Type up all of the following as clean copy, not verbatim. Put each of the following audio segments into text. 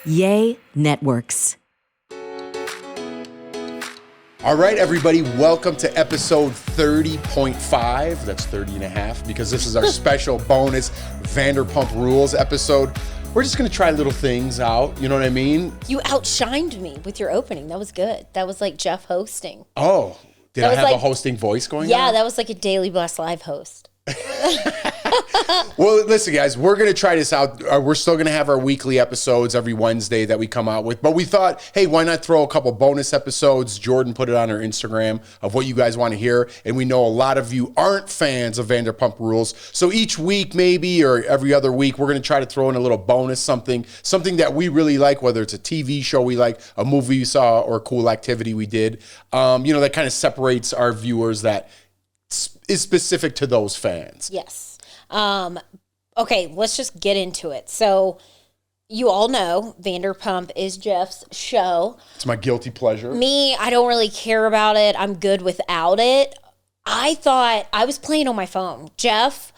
Yay Networks. All right, everybody, welcome to episode 30.5. That's 30 and a half because this is our special bonus Vanderpump Rules episode. We're just going to try little things out. You know what I mean? You outshined me with your opening. That was good. That was like Jeff hosting. Oh, did I have a hosting voice going on? Yeah, that was like a Daily Blast Live host. Well, listen, guys, we're going to try this out. We're still going to have our weekly episodes every Wednesday that we come out with. But we thought, hey, why not throw a couple bonus episodes? Jordan put it on her Instagram of what you guys want to hear. And we know a lot of you aren't fans of Vanderpump Rules. So each week maybe or every other week, we're going to try to throw in a little bonus, something that we really like, whether it's a TV show we like, a movie we saw, or a cool activity we did. That kind of separates our viewers that is specific to those fans. Yes. Okay, let's just get into it. So, you all know Vanderpump is Jeff's show. It's my guilty pleasure. Me, I don't really care about it. I'm good without it. I thought I was playing on my phone. Jeff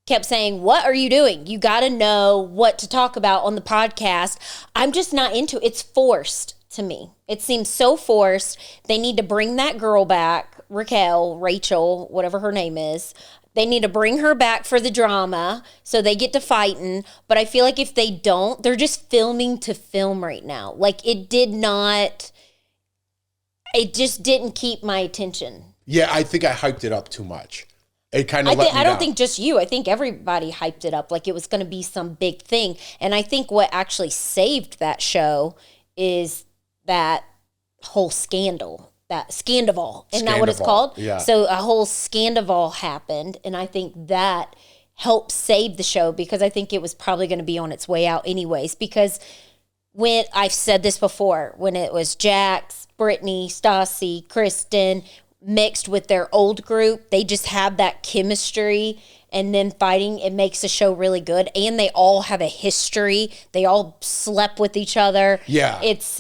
kept saying, "What are you doing? You got to know what to talk about on the podcast." I'm just not into it. It's forced to me. It seems so forced. They need to bring that girl back, Raquel, Rachel, whatever her name is. They need to bring her back for the drama so they get to fighting. But I feel like if they don't, they're just filming to film right now. Like it just didn't keep my attention. Yeah, I think I hyped it up too much. It kind of I don't think just you. I think everybody hyped it up like it was going to be some big thing. And I think what actually saved that show is that whole scandal. That Scandoval, isn't that what it's called? Yeah. So a whole Scandoval happened, and I think that helped save the show because I think it was probably going to be on its way out anyways. Because when I've said this before, when it was Jax, Brittany, Stassi, Kristen mixed with their old group, they just have that chemistry. And then fighting, it makes the show really good. And they all have a history. They all slept with each other. Yeah. It's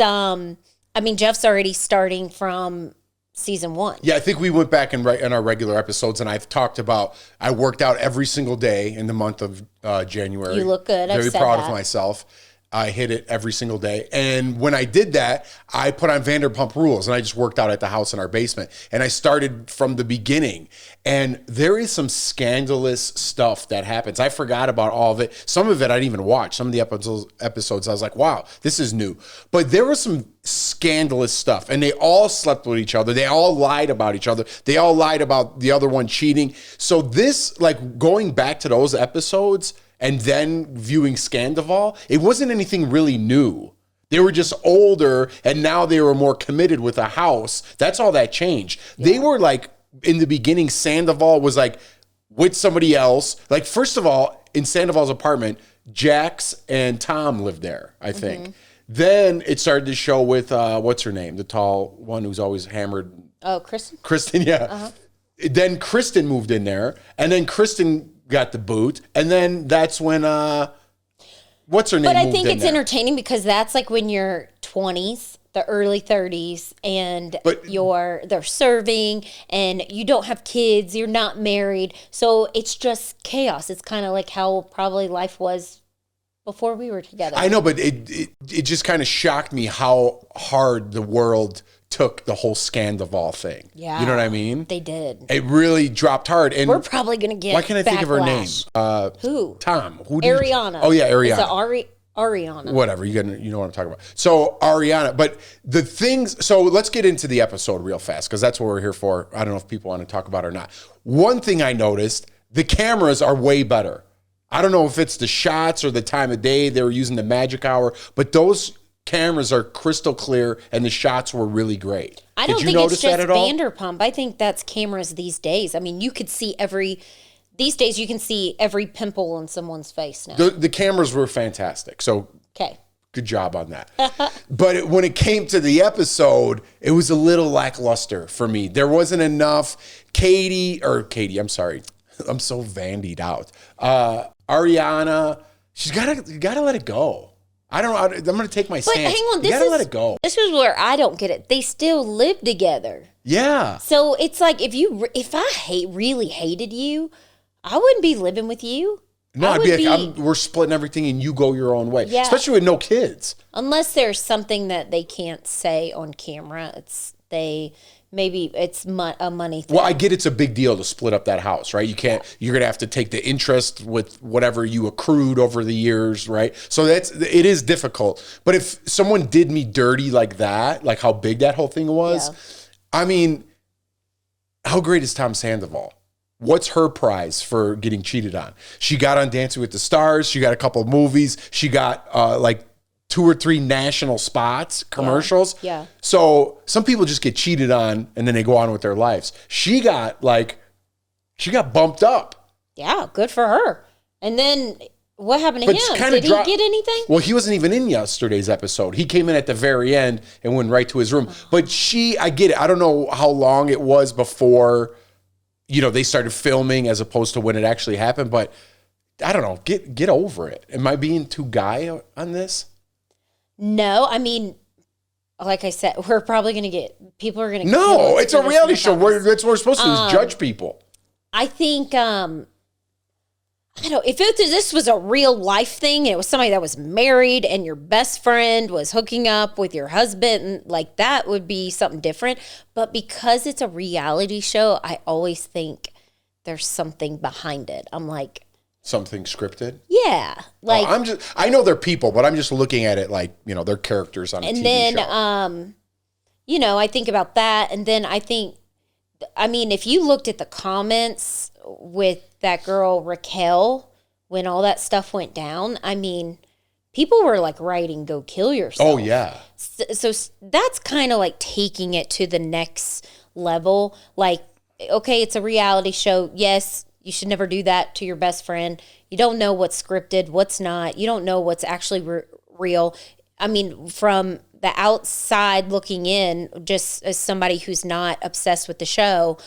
Jeff's already starting from season 1. Yeah, I think we went back in our regular episodes, and I've talked about I worked out every single day in the month of January. You look good. Very proud of myself. I hit it every single day. And when I did that, I put on Vanderpump Rules, and I just worked out at the house in our basement. And I started from the beginning. And there is some scandalous stuff that happens. I forgot about all of it. Some of it I didn't even watch. Some of the episodes I was like, wow, this is new. But there was some scandalous stuff. And they all slept with each other. They all lied about each other. They all lied about the other one cheating. So this, like going back to those episodes and then viewing Scandoval, it wasn't anything really new. They were just older, and now they were more committed with a house. That's all that changed. Yeah. They were like, in the beginning, Sandoval was like with somebody else. Like, first of all, in Sandoval's apartment, Jax and Tom lived there, I think. Mm-hmm. Then it started to show with, what's her name? The tall one who's always hammered. Oh, Kristen? Kristen, yeah. Uh-huh. Then Kristen moved in there, and then Kristen got the boot, and then that's when what's her name? But I think it's entertaining because that's like when you're 20s, the early 30s, and they're serving, and you don't have kids, you're not married, so it's just chaos. It's kind of like how probably life was before we were together. I know, but it just kind of shocked me how hard the world took the whole Scandoval thing. Yeah. You know what I mean? They did. It really dropped hard. And we're probably going to get why can't I think of her name? Who? Tom. Ariana. Oh, yeah, Ariana. Is it Ariana? Whatever. You know what I'm talking about. So, Ariana. But the things... So, let's get into the episode real fast because that's what we're here for. I don't know if people want to talk about it or not. One thing I noticed, the cameras are way better. I don't know if it's the shots or the time of day. They were using the magic hour. But those cameras are crystal clear, and the shots were really great. I don't think it's just Vanderpump. I think that's cameras these days. I mean, you could see these days you can see every pimple on someone's face now. The cameras were fantastic. So okay, good job on that. But when it came to the episode, it was a little lackluster for me. There wasn't enough Katie, I'm sorry. I'm so vandied out. Ariana, you gotta let it go. I don't know. I'm going to take my stance. But hang on, you gotta let it go. This is where I don't get it. They still live together. Yeah. So it's like if I really hated you, I wouldn't be living with you. No, I'd be like, we're splitting everything and you go your own way. Yeah. Especially with no kids. Unless there's something that they can't say on camera. Maybe it's a money thing. Well, I get it's a big deal to split up that house, right? You're going to have to take the interest with whatever you accrued over the years, right? So it is difficult. But if someone did me dirty like that, like how big that whole thing was, I mean, how great is Tom Sandoval? What's her prize for getting cheated on? She got on Dancing with the Stars. She got a couple of movies. She got like 2 or 3 national spots, commercials. Yeah. So some people just get cheated on and then they go on with their lives. She got bumped up. Yeah, good for her. And then what happened to him? Did he get anything? Well, he wasn't even in yesterday's episode. He came in at the very end and went right to his room. But I get it. I don't know how long it was before, they started filming as opposed to when it actually happened. But I don't know. Get over it. Am I being too guy on this? No, I mean, like I said, we're probably going to people are going to. No, it's a reality show. That's what we're supposed to do is judge people. I think, I don't know, if this was a real life thing and it was somebody that was married and your best friend was hooking up with your husband, like that would be something different. But because it's a reality show, I always think there's something behind it. I'm like, something scripted? Yeah. Like I know they're people, but I'm just looking at it like, they're characters on a TV show. And then, I think about that. And then if you looked at the comments with that girl, Raquel, when all that stuff went down, people were like writing, go kill yourself. Oh, yeah. So that's kind of like taking it to the next level. Like, okay, it's a reality show. Yes, you should never do that to your best friend. You don't know what's scripted, what's not. You don't know what's actually real. From the outside looking in, just as somebody who's not obsessed with the show,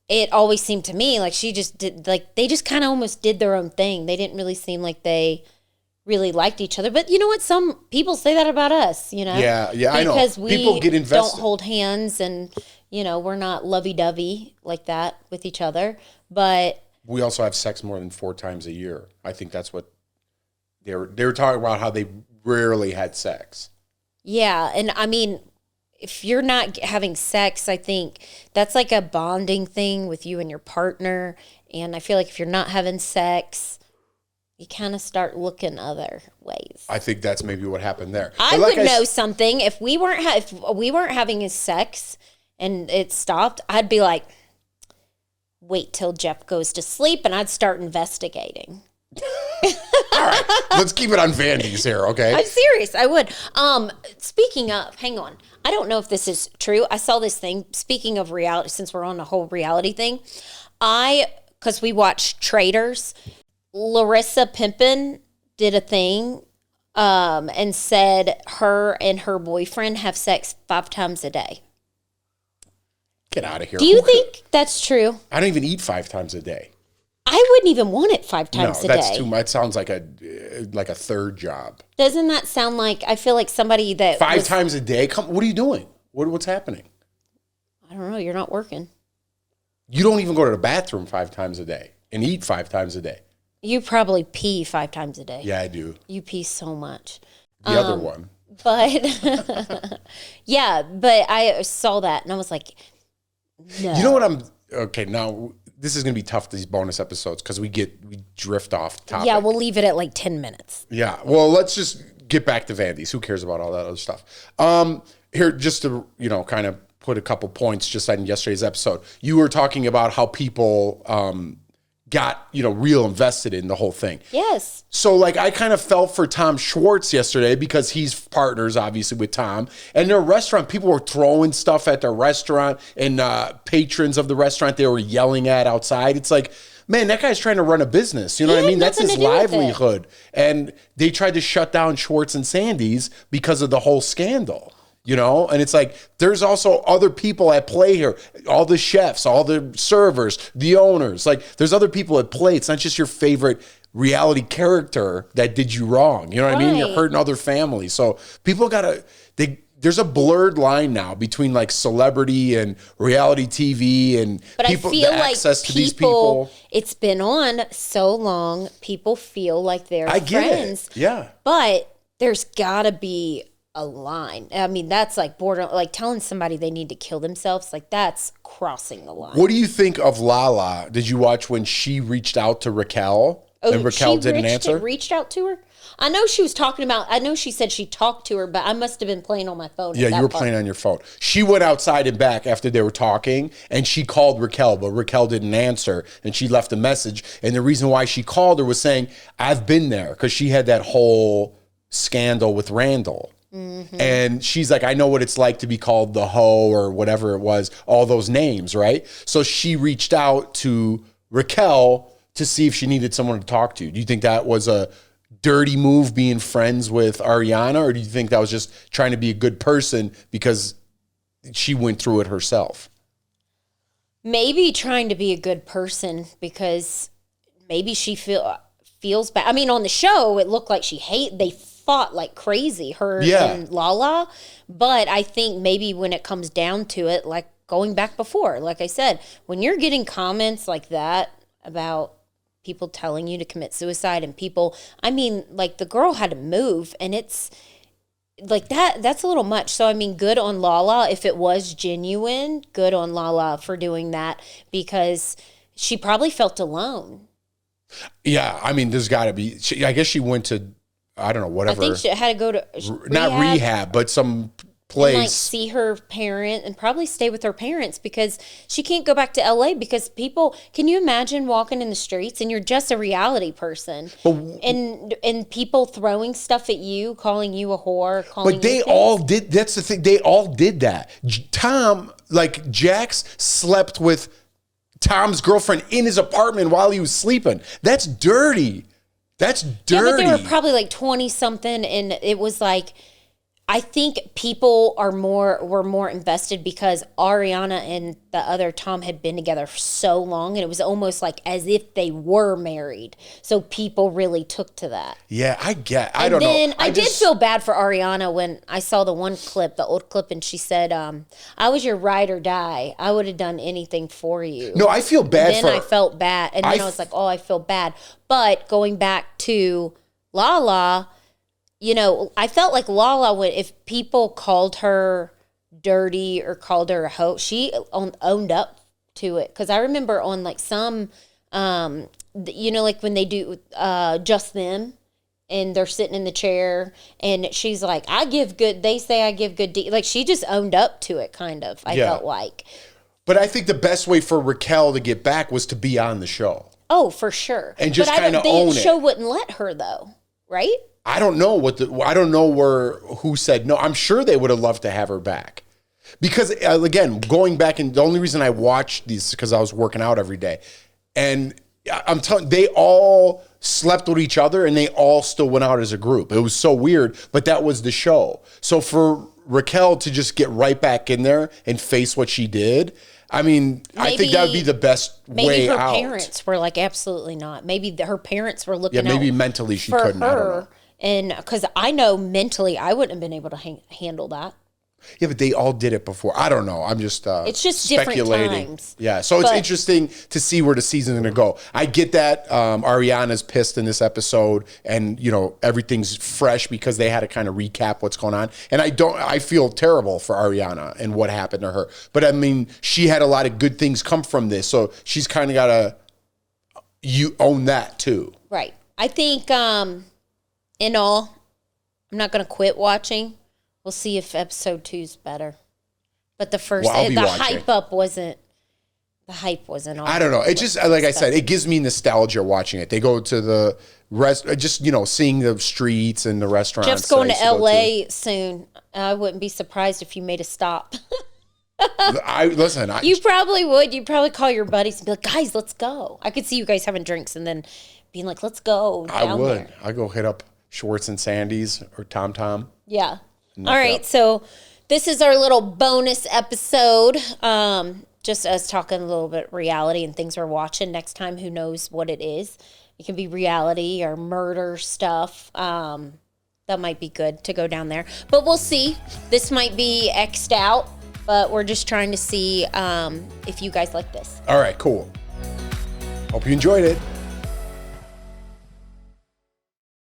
it always seemed to me like she just did, like they just kind of almost did their own thing. They didn't really seem like they really liked each other. But you know what? Some people say that about us, Yeah, I know. Because we people get invested. Don't hold hands and, we're not lovey-dovey like that with each other. But we also have sex more than 4 times a year. I think that's what they were talking about, how they rarely had sex. Yeah, and if you're not having sex, I think that's like a bonding thing with you and your partner. And I feel like if you're not having sex, you kind of start looking other ways. I think that's maybe what happened there. I would know something if we weren't having sex and it stopped. I'd be like, wait till Jeff goes to sleep, and I'd start investigating. All right, let's keep it on Vandy's here, okay? I'm serious. I would. Speaking of, hang on. I don't know if this is true. I saw this thing. Speaking of reality, since we're on the whole reality thing, because we watched Traitors, Larissa Pimpin did a thing and said her and her boyfriend have sex 5 times a day. Get out of here. Do you think that's true? I don't even eat 5 times a day. I wouldn't even want it 5 times a day. No, that's too much. It sounds like a third job. Doesn't that sound like, I feel like somebody that 5 times a day? What are you doing? What's happening? I don't know. You're not working. You don't even go to the bathroom 5 times a day and eat 5 times a day. You probably pee 5 times a day. Yeah, I do. You pee so much. The other one. But, yeah, but I saw that and I was like, no. You know what okay, now this is going to be tough, these bonus episodes, because we drift off topic. Yeah, we'll leave it at like 10 minutes. Yeah, well, let's just get back to Vandy's. Who cares about all that other stuff? Here, just to, kind of put a couple points just on yesterday's episode. You were talking about how people got, real invested in the whole thing. Yes. So, I kind of felt for Tom Schwartz yesterday because he's partners, obviously, with Tom. And their restaurant, people were throwing stuff at their restaurant, and patrons of the restaurant they were yelling at outside. It's like, man, that guy's trying to run a business. You know what I mean? That's his livelihood. And they tried to shut down Schwartz and Sandy's because of the whole scandal. And it's like, there's also other people at play here. All the chefs, all the servers, the owners. There's other people at play. It's not just your favorite reality character that did you wrong. You know what I mean? You're hurting other families. So people there's a blurred line now between like celebrity and reality TV and but people, I feel the like access to these people. It's been on so long, people feel like they're I get friends. it. Yeah. But there's gotta be a line. I mean, that's like border, like telling somebody they need to kill themselves. Like that's crossing the line. What do you think of LaLa? Did you watch when she reached out to Raquel and Raquel didn't answer? Reached out to her? I know she was talking about, I know she said she talked to her, but I must have been playing on my phone. Yeah, you were playing on your phone. She went outside and back after they were talking, and she called Raquel, but Raquel didn't answer, and she left a message. And the reason why she called her was saying, I've been there, because she had that whole scandal with Randall. Mm-hmm. And she's like, I know what it's like to be called the hoe or whatever it was, all those names, right? So she reached out to Raquel to see if she needed someone to talk to. Do you think that was a dirty move being friends with Ariana, or do you think that was just trying to be a good person because she went through it herself? Maybe trying to be a good person because maybe she feels bad. I mean, on the show, it looked like they fought like crazy, her and LaLa. But I think maybe when it comes down to it, like going back before, like I said, when you're getting comments like that about people telling you to commit suicide and people, I mean, like the girl had to move, and it's like that's a little much. So I mean, good on LaLa if it was genuine, good on LaLa for doing that, because she probably felt alone. Yeah, I mean, there's got to be, I guess she went to, I don't know, whatever. I think she had to go to not rehab, but some place. And like see her parent and probably stay with her parents, because she can't go back to LA because people, can you imagine walking in the streets and you're just a reality person and people throwing stuff at you, calling you a whore, calling but they all did, that's the thing, they all did that. Tom, like Jax slept with Tom's girlfriend in his apartment while he was sleeping. That's dirty. That's dirty. Yeah, but they were probably like 20 something, and it was like, I think people were more invested because Ariana and the other Tom had been together for so long, and it was almost like as if they were married. So people really took to that. Yeah, I don't know. I did feel bad for Ariana when I saw the one clip, the old clip, and she said, I was your ride or die. I would have done anything for you. No, I feel bad and then I felt bad. And then I was like, oh, I feel bad. But going back to LaLa, you know, I felt like LaLa, if people called her dirty or called her a hoe, she owned up to it. Because I remember on like some, you know, like when they do Just Them, and they're sitting in the chair, and she's like, they say I give good, like she just owned up to it, kind of, I felt like. But I think the best way for Raquel to get back was to be on the show. Oh, for sure. And just kind of own it. The show wouldn't let her, though, right? I don't know who said no. I'm sure they would have loved to have her back. Because again, going back, and the only reason I watched these is because I was working out every day. And I'm telling, they all slept with each other and they all still went out as a group. It was so weird, but that was the show. So for Raquel to just get right back in there and face what she did, I mean, I think that would be the best way out. Maybe her parents were like, absolutely not. Maybe her parents were looking out. Yeah, maybe mentally she couldn't. I don't know. And because I know mentally I wouldn't have been able to handle that. Yeah, but they all did it before. I don't know. I'm just it's just speculating. Different times. Yeah, so it's interesting to see where the season's going to go. I get that Ariana's pissed in this episode, and you know everything's fresh because they had to kind of recap what's going on. And I feel terrible for Ariana and what happened to her. But I mean, she had a lot of good things come from this, so she's kind of got to own that too. Right. I think in all, I'm not going to quit watching. We'll see if episode 2's better. But the first, the hype wasn't on. I don't know. It just, like I said, it gives me nostalgia watching it. They go to the just, you know, seeing the streets and the restaurants. Jeff's going to LA soon. I wouldn't be surprised if you made a stop. Listen. You probably would. You'd probably call your buddies and be like, guys, let's go. I could see you guys having drinks and then being like, let's go down I would. there. I'd go hit up Schwartz and Sandy's or Tom Tom. Yeah. All right, so this is our little bonus episode. Just us talking a little bit reality and things we're watching. Next time, who knows what it is? It can be reality or murder stuff. that might be good to go down there. But we'll see. This might be X'd out, but we're just trying to see if you guys like this. All right, cool. Hope you enjoyed it.